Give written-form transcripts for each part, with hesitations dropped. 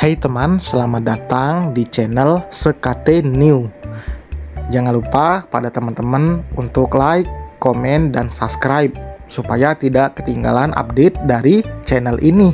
Hai teman, selamat datang di channel Sekate New. Jangan lupa pada teman-teman untuk like, komen, dan subscribe supaya tidak ketinggalan update dari channel ini.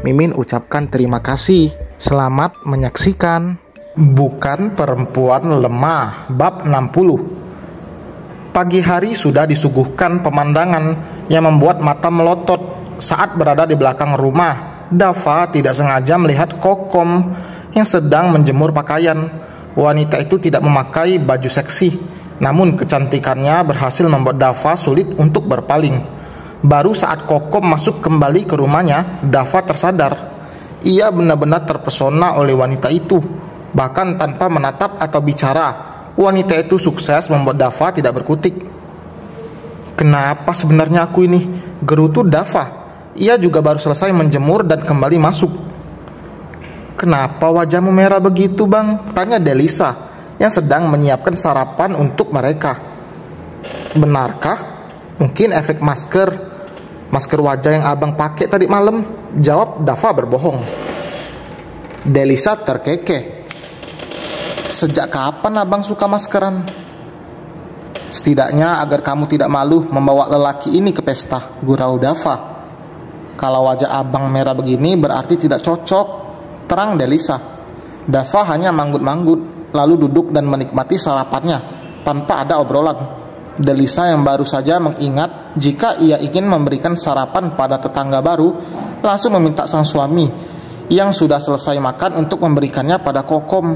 Mimin ucapkan terima kasih. Selamat menyaksikan. Bukan perempuan lemah, bab 60. Pagi hari sudah disuguhkan pemandangan yang membuat mata melotot saat berada di belakang rumah. Dava tidak sengaja melihat Kokom yang sedang menjemur pakaian. Wanita itu tidak memakai baju seksi, namun kecantikannya berhasil membuat Dava sulit untuk berpaling. Baru saat Kokom masuk kembali ke rumahnya, Dava tersadar. Ia benar-benar terpesona oleh wanita itu. Bahkan tanpa menatap atau bicara, wanita itu sukses membuat Dava tidak berkutik. Kenapa sebenarnya aku ini? Gerutu Dava. Ia juga baru selesai menjemur dan kembali masuk. Kenapa wajahmu merah begitu, Bang? Tanya Delisa yang sedang menyiapkan sarapan untuk mereka. Benarkah? Mungkin efek masker wajah yang abang pakai tadi malam, jawab Dava berbohong. Delisa terkekeh. Sejak kapan abang suka maskeran? Setidaknya agar kamu tidak malu membawa lelaki ini ke pesta, gurau Dava. Kalau wajah abang merah begini berarti tidak cocok, terang Delisa. Dava hanya manggut-manggut, lalu duduk dan menikmati sarapannya tanpa ada obrolan. Delisa yang baru saja mengingat jika ia ingin memberikan sarapan pada tetangga baru, langsung meminta sang suami yang sudah selesai makan untuk memberikannya pada Kokom.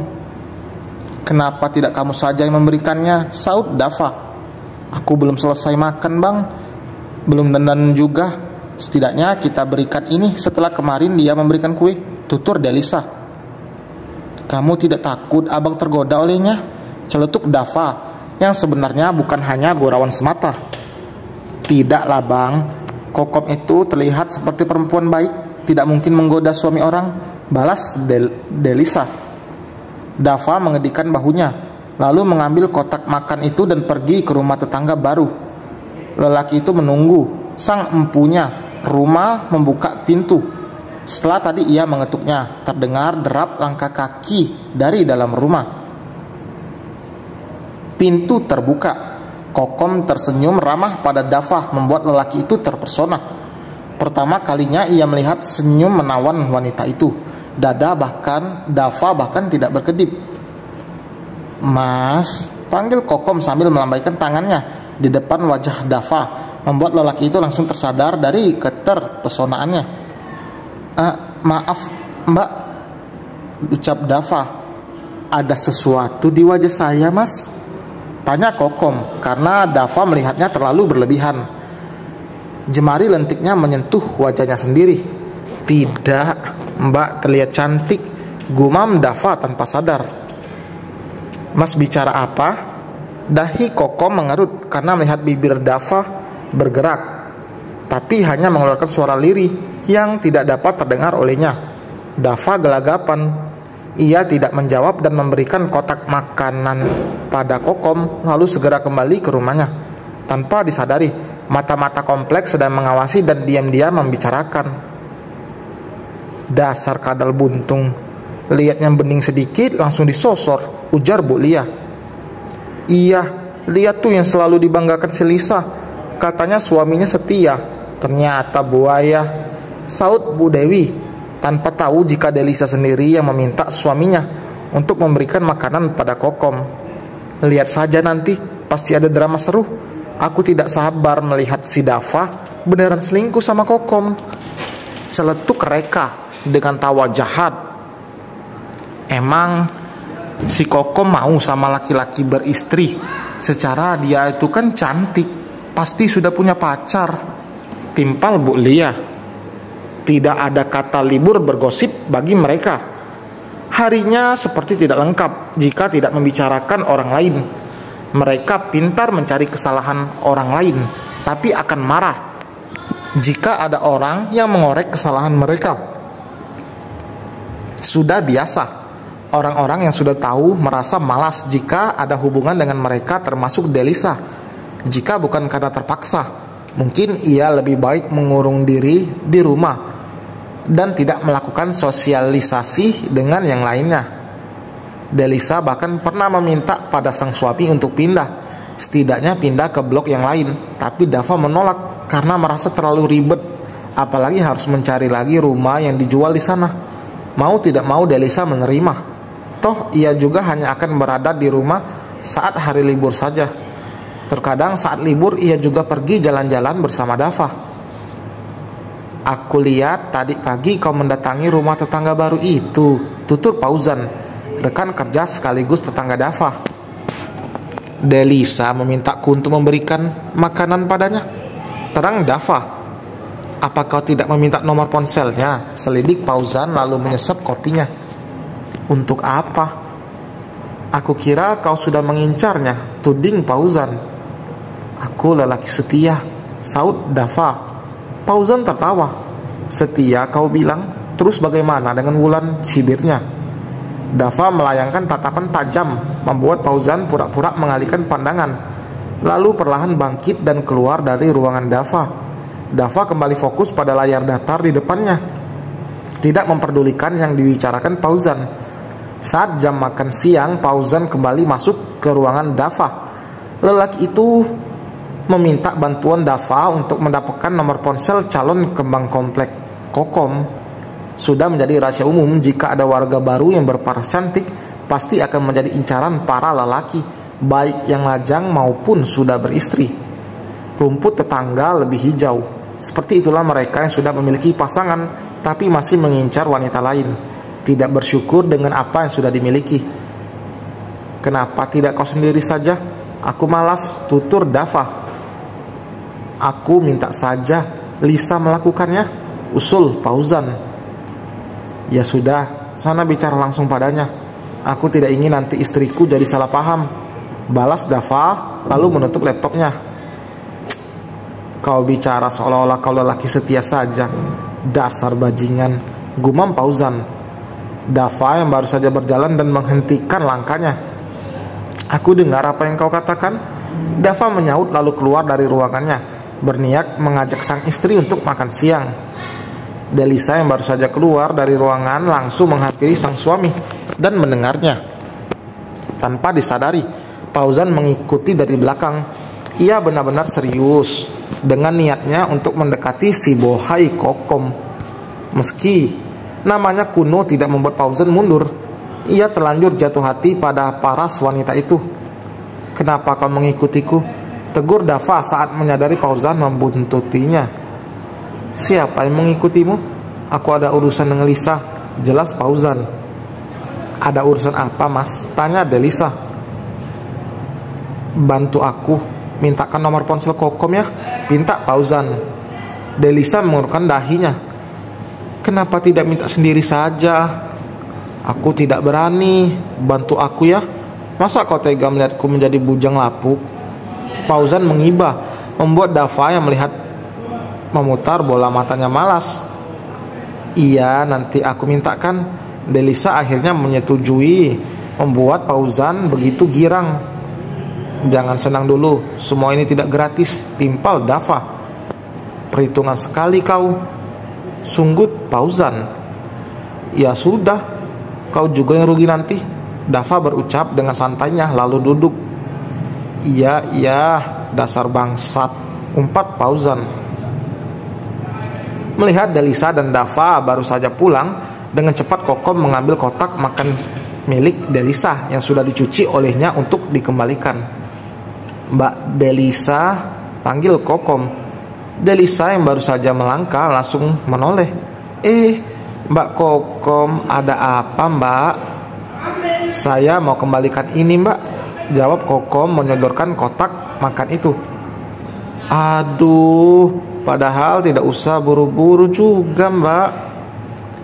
Kenapa tidak kamu saja yang memberikannya? Saud Dava. Aku belum selesai makan, Bang. Belum dandan juga. Setidaknya kita berikan ini setelah kemarin dia memberikan kue, tutur Delisa. Kamu tidak takut abang tergoda olehnya? Celetuk Dava yang sebenarnya bukan hanya gurauan semata. Tidaklah, Bang. Kokom itu terlihat seperti perempuan baik, tidak mungkin menggoda suami orang, balas Delisa. Dava mengedikkan bahunya, lalu mengambil kotak makan itu dan pergi ke rumah tetangga baru. Lelaki itu menunggu sang empunya rumah membuka pintu. Setelah tadi ia mengetuknya, terdengar derap langkah kaki dari dalam rumah. Pintu terbuka. Kokom tersenyum ramah pada Dava membuat lelaki itu terpesona. Pertama kalinya ia melihat senyum menawan wanita itu. Dava bahkan tidak berkedip. Mas, panggil Kokom sambil melambaikan tangannya di depan wajah Dava, membuat lelaki itu langsung tersadar dari keterpesonaannya. Maaf, Mbak, ucap Dava. Ada sesuatu di wajah saya, Mas? Tanya Kokom, karena Dava melihatnya terlalu berlebihan. Jemari lentiknya menyentuh wajahnya sendiri. Tidak, Mbak terlihat cantik, gumam Dava tanpa sadar. Mas bicara apa? Dahi Kokom mengerut karena melihat bibir Dava bergerak, tapi hanya mengeluarkan suara lirih yang tidak dapat terdengar olehnya. Dava gelagapan. Ia tidak menjawab dan memberikan kotak makanan pada Kokom, lalu segera kembali ke rumahnya. Tanpa disadari, mata-mata kompleks sedang mengawasi dan diam-diam membicarakan. Dasar kadal buntung, lihatnya bening sedikit langsung disosor, ujar Bu Lia. Iya, lihat tuh yang selalu dibanggakan si Lisa. Katanya suaminya setia, ternyata buaya, saud Bu Dewi, tanpa tahu jika Delisa sendiri yang meminta suaminya untuk memberikan makanan pada Kokom. Lihat saja nanti, pasti ada drama seru. Aku tidak sabar melihat si Dava beneran selingkuh sama Kokom, celetuk Reka dengan tawa jahat. Emang si Kokom mau sama laki-laki beristri? Secara dia itu kan cantik, pasti sudah punya pacar, timpal Bu Lia. Tidak ada kata libur bergosip bagi mereka. Harinya seperti tidak lengkap jika tidak membicarakan orang lain. Mereka pintar mencari kesalahan orang lain, tapi akan marah jika ada orang yang mengorek kesalahan mereka. Sudah biasa, orang-orang yang sudah tahu merasa malas jika ada hubungan dengan mereka, termasuk Delisa. Jika bukan karena terpaksa, mungkin ia lebih baik mengurung diri di rumah. dan tidak melakukan sosialisasi dengan yang lainnya. Delisa bahkan pernah meminta pada sang suami untuk pindah, setidaknya pindah ke blok yang lain, tapi Dava menolak karena merasa terlalu ribet, apalagi harus mencari lagi rumah yang dijual di sana. Mau tidak mau Delisa menerima. Toh ia juga hanya akan berada di rumah saat hari libur saja. Terkadang saat libur ia juga pergi jalan-jalan bersama Dava. "Aku lihat tadi pagi kau mendatangi rumah tetangga baru itu," tutur Fauzan, rekan kerja sekaligus tetangga Dava. Delisa memintaku untuk memberikan makanan padanya. Terang Dava. "Apa kau tidak meminta nomor ponselnya?" selidik Fauzan lalu menyesap kopinya. "Untuk apa?" "Aku kira kau sudah mengincarnya," tuding Fauzan. "Aku lelaki setia," saut Dava. Fauzan tertawa. "Setia kau bilang, terus bagaimana dengan Wulan?" cibirnya. Dava melayangkan tatapan tajam, membuat Fauzan pura-pura mengalihkan pandangan, lalu perlahan bangkit dan keluar dari ruangan Dava. Dava kembali fokus pada layar datar di depannya, tidak memperdulikan yang dibicarakan Fauzan. Saat jam makan siang, Fauzan kembali masuk ke ruangan Dava. Lelaki itu meminta bantuan Dava untuk mendapatkan nomor ponsel calon kembang komplek Kokom. Sudah menjadi rahasia umum jika ada warga baru yang berparas cantik, pasti akan menjadi incaran para lelaki, baik yang lajang maupun sudah beristri. Rumput tetangga lebih hijau. Seperti itulah mereka yang sudah memiliki pasangan, tapi masih mengincar wanita lain, tidak bersyukur dengan apa yang sudah dimiliki. "Kenapa tidak kau sendiri saja? Aku malas," tutur Dava. "Aku minta saja Lisa melakukannya," usul Fauzan. "Ya sudah, sana bicara langsung padanya. Aku tidak ingin nanti istriku jadi salah paham," balas Dava lalu menutup laptopnya. "Kau bicara seolah-olah kau lelaki setia saja. Dasar bajingan," gumam Fauzan. Dava yang baru saja berjalan dan menghentikan langkahnya. "Aku dengar apa yang kau katakan," Dava menyaut lalu keluar dari ruangannya, berniat mengajak sang istri untuk makan siang. Delisa yang baru saja keluar dari ruangan langsung menghampiri sang suami dan mendengarnya. Tanpa disadari, Fauzan mengikuti dari belakang. Ia benar-benar serius dengan niatnya untuk mendekati si bohai Kokom. Meski namanya kuno tidak membuat Fauzan mundur, ia terlanjur jatuh hati pada paras wanita itu. "Kenapa kau mengikutiku?" tegur Dava saat menyadari Fauzan membuntutinya. "Siapa yang mengikutimu? Aku ada urusan dengan Lisa," jelas Fauzan. "Ada urusan apa, Mas?" tanya Delisa. "Bantu aku, mintakan nomor ponsel Kokom ya," pinta Fauzan. Delisa mengurungkan dahinya. "Kenapa tidak minta sendiri saja?" "Aku tidak berani, bantu aku ya. Masa kau tega melihatku menjadi bujang lapuk?" Fauzan mengibah, membuat Dava yang melihat memutar bola matanya malas. "Iya, nanti aku mintakan." Delisa akhirnya menyetujui, membuat Fauzan begitu girang. "Jangan senang dulu, semua ini tidak gratis," timpal Dava. "Perhitungan sekali kau," sunggut Fauzan. "Ya sudah, kau juga yang rugi nanti," Dava berucap dengan santainya lalu duduk. Iya, dasar bangsat," umpat Fauzan. Melihat Delisa dan Dava baru saja pulang, dengan cepat Kokom mengambil kotak makan milik Delisa yang sudah dicuci olehnya untuk dikembalikan. "Mbak Delisa," panggil Kokom. Delisa yang baru saja melangkah langsung menoleh. Mbak Kokom, ada apa Mbak?" "Saya mau kembalikan ini Mbak," jawab Kokom menyodorkan kotak makan itu. "Aduh, padahal tidak usah buru-buru juga Mbak."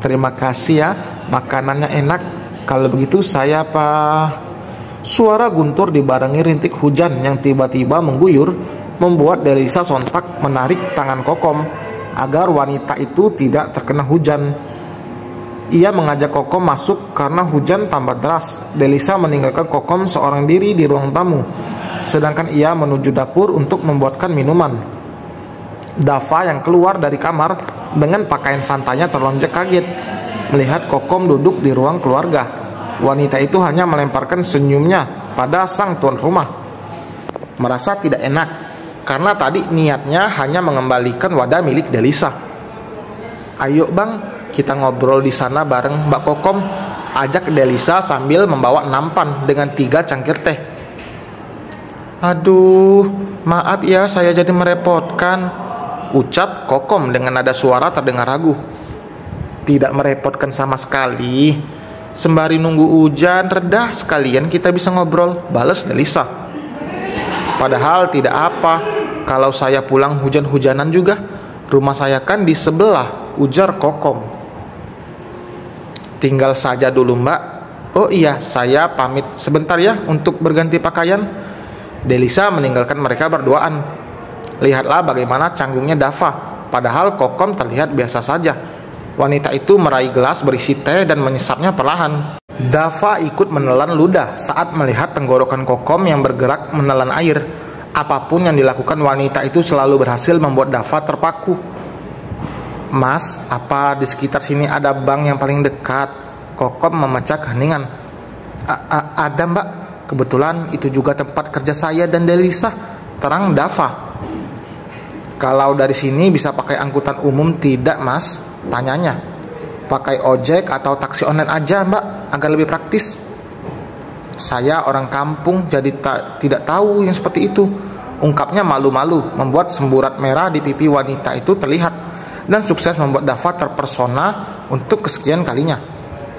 "Terima kasih ya, makanannya enak. Kalau begitu saya Suara guntur dibarengi rintik hujan yang tiba-tiba mengguyur membuat Delisa sontak menarik tangan Kokom agar wanita itu tidak terkena hujan. Ia mengajak Kokom masuk karena hujan tambah deras. Delisa meninggalkan Kokom seorang diri di ruang tamu, sedangkan ia menuju dapur untuk membuatkan minuman. Dava yang keluar dari kamar dengan pakaian santainya terlonjak kaget melihat Kokom duduk di ruang keluarga. Wanita itu hanya melemparkan senyumnya pada sang tuan rumah. Merasa tidak enak karena tadi niatnya hanya mengembalikan wadah milik Delisa. "Ayo bang, kita ngobrol di sana bareng Mbak Kokom," ajak Delisa sambil membawa nampan dengan 3 cangkir teh. "Aduh, maaf ya saya jadi merepotkan," ucap Kokom dengan nada suara terdengar ragu. "Tidak merepotkan sama sekali. Sembari nunggu hujan reda sekalian kita bisa ngobrol," balas Delisa. "Padahal tidak apa, kalau saya pulang hujan-hujanan juga. Rumah saya kan di sebelah," ujar Kokom. "Tinggal saja dulu mbak. Oh iya, saya pamit sebentar ya untuk berganti pakaian." Delisa meninggalkan mereka berduaan. Lihatlah bagaimana canggungnya Dava, padahal Kokom terlihat biasa saja. Wanita itu meraih gelas berisi teh dan menyesapnya perlahan. Dava ikut menelan ludah saat melihat tenggorokan Kokom yang bergerak menelan air. Apapun yang dilakukan wanita itu selalu berhasil membuat Dava terpaku. "Mas, apa di sekitar sini ada bank yang paling dekat?" Kokom memecah keheningan. Ada mbak, kebetulan itu juga tempat kerja saya dan Delisa," terang Dava. "Kalau dari sini bisa pakai angkutan umum tidak mas?" tanyanya. "Pakai ojek atau taksi online aja mbak, agar lebih praktis." "Saya orang kampung jadi tidak tahu yang seperti itu," ungkapnya malu-malu, membuat semburat merah di pipi wanita itu terlihat dan sukses membuat Dava terpersona untuk kesekian kalinya.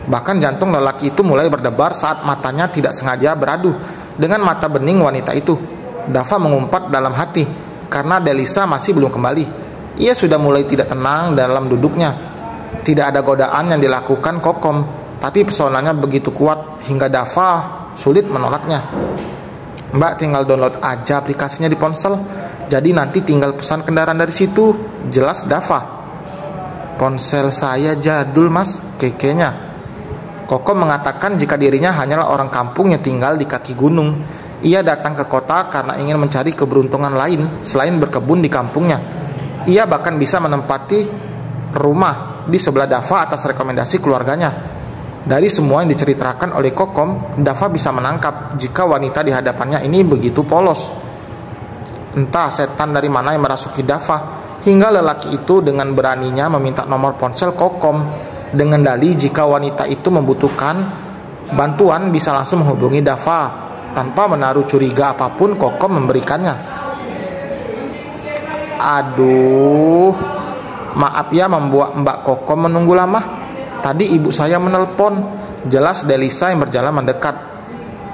Bahkan jantung lelaki itu mulai berdebar saat matanya tidak sengaja beradu dengan mata bening wanita itu. Dava mengumpat dalam hati karena Delisa masih belum kembali. Ia sudah mulai tidak tenang dalam duduknya. Tidak ada godaan yang dilakukan Kokom, tapi pesonanya begitu kuat hingga Dava sulit menolaknya. "Mbak tinggal download aja aplikasinya di ponsel, jadi nanti tinggal pesan kendaraan dari situ," jelas Dava. "Ponsel saya jadul mas," kekenya. Kokom mengatakan jika dirinya hanyalah orang kampung yang tinggal di kaki gunung. Ia datang ke kota karena ingin mencari keberuntungan lain selain berkebun di kampungnya. Ia bahkan bisa menempati rumah di sebelah Dava atas rekomendasi keluarganya. Dari semua yang diceritakan oleh Kokom, Dava bisa menangkap jika wanita di hadapannya ini begitu polos. Entah setan dari mana yang merasuki Dava, hingga lelaki itu dengan beraninya meminta nomor ponsel Kokom dengan dalih jika wanita itu membutuhkan bantuan bisa langsung menghubungi Dava. Tanpa menaruh curiga apapun, Kokom memberikannya. "Aduh, maaf ya membuat Mbak Kokom menunggu lama. Tadi ibu saya menelpon," jelas Delisa yang berjalan mendekat.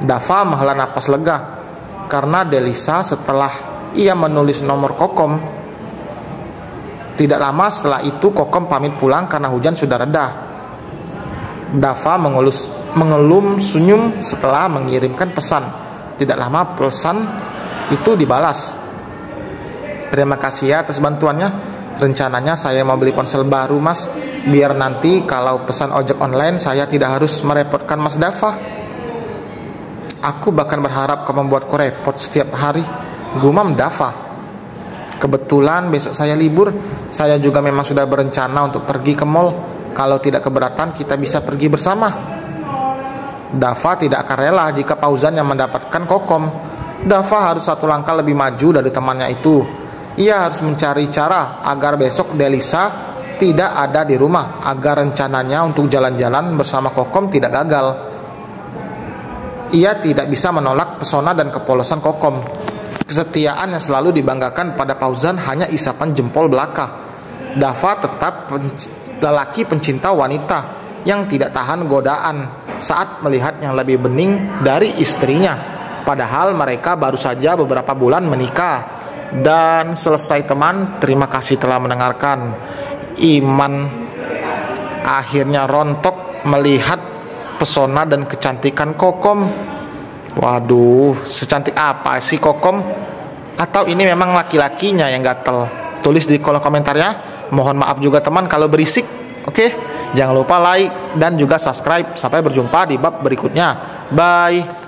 Dava menghela napas lega karena Delisa setelah ia menulis nomor Kokom. Tidak lama setelah itu Kokom pamit pulang karena hujan sudah reda. Dava mengelum senyum setelah mengirimkan pesan. Tidak lama pesan itu dibalas. "Terima kasih ya atas bantuannya. Rencananya saya mau beli ponsel baru mas, biar nanti kalau pesan ojek online saya tidak harus merepotkan mas Dava." "Aku bahkan berharap kau membuatku repot setiap hari," gumam Dava. "Kebetulan besok saya libur. Saya juga memang sudah berencana untuk pergi ke mall. Kalau tidak keberatan kita bisa pergi bersama." Dava tidak akan rela jika Fauzan yang mendapatkan Kokom. Dava harus satu langkah lebih maju dari temannya itu. Ia harus mencari cara agar besok Delisa tidak ada di rumah, agar rencananya untuk jalan-jalan bersama Kokom tidak gagal. Ia tidak bisa menolak pesona dan kepolosan Kokom. Kesetiaan yang selalu dibanggakan pada Fauzan hanya isapan jempol belaka. Dava tetap lelaki pencinta wanita yang tidak tahan godaan saat melihat yang lebih bening dari istrinya. Padahal mereka baru saja beberapa bulan menikah. Dan selesai teman, terima kasih telah mendengarkan. Iman akhirnya rontok melihat pesona dan kecantikan Kokom. Waduh, secantik apa sih Kokom? Atau ini memang laki-lakinya yang gatel? Tulis di kolom komentar ya. Mohon maaf juga teman kalau berisik. Oke, jangan lupa like dan juga subscribe. Sampai berjumpa di bab berikutnya. Bye.